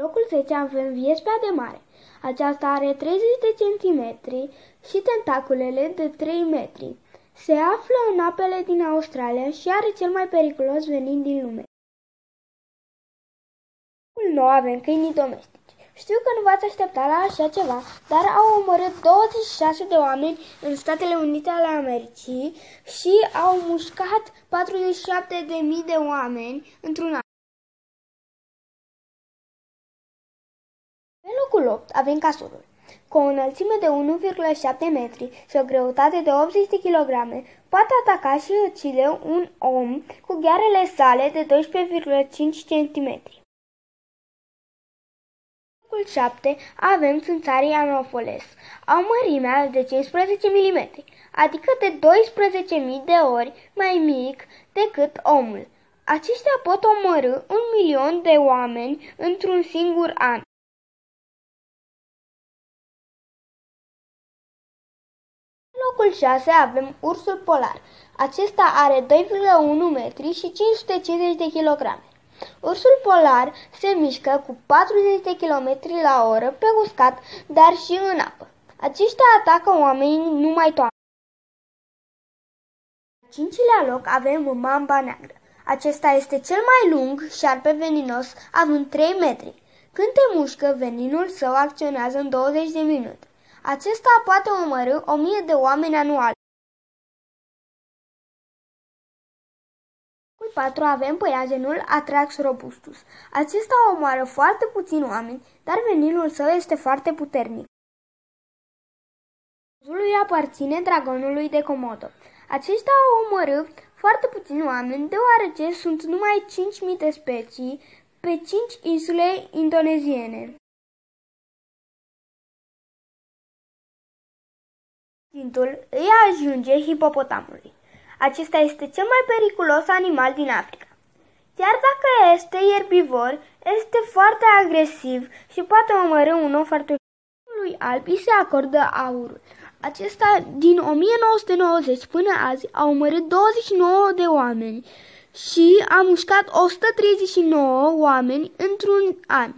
Locul 10 avem viespea de mare. Aceasta are 30 de centimetri și tentaculele de 3 metri. Se află în apele din Australia și are cel mai periculos venin din lume. Locul 9 avem câinii domestici. Știu că nu v-ați aștepta la așa ceva, dar au omorât 26 de oameni în Statele Unite ale Americii și au mușcat 47.000 de oameni într-un an. Pe locul 8 avem casurul. Cu o înălțime de 1,7 metri și o greutate de 80 de kg, poate ataca și ucide un om cu ghearele sale de 12,5 cm. Pe locul 7 avem țânțarii Anopheles. Au mărimea de 15 mm, adică de 12.000 de ori mai mic decât omul. Aceștia pot omorî 1.000.000 de oameni într-un singur an. În locul 6 avem ursul polar. Acesta are 2,1 metri și 550 de kg. Ursul polar se mișcă cu 40 de km la oră pe uscat, dar și în apă. Aceștia atacă oamenii numai toamna. În cincilea loc avem mamba neagră. Acesta este cel mai lung șarpe veninos, având 3 metri. Când te mușcă, veninul său acționează în 20 de minute. Acesta poate omorî 1000 de oameni anual. În locul 4 avem păianjenul Atrax robustus. Acesta omoară foarte puțini oameni, dar veninul său este foarte puternic. Lui aparține dragonului de Komodo. Aceștia au omorât foarte puțini oameni, deoarece sunt numai 5.000 de specii pe 5 insule indoneziene. Instinctul îi ajunge hipopotamului. Acesta este cel mai periculos animal din Africa. Chiar dacă este erbivor, este foarte agresiv și poate omorî un om foarte ușor. Lui alb îi se acordă aurul. Acesta din 1990 până azi a omorât 29 de oameni și a mușcat 139 oameni într-un an.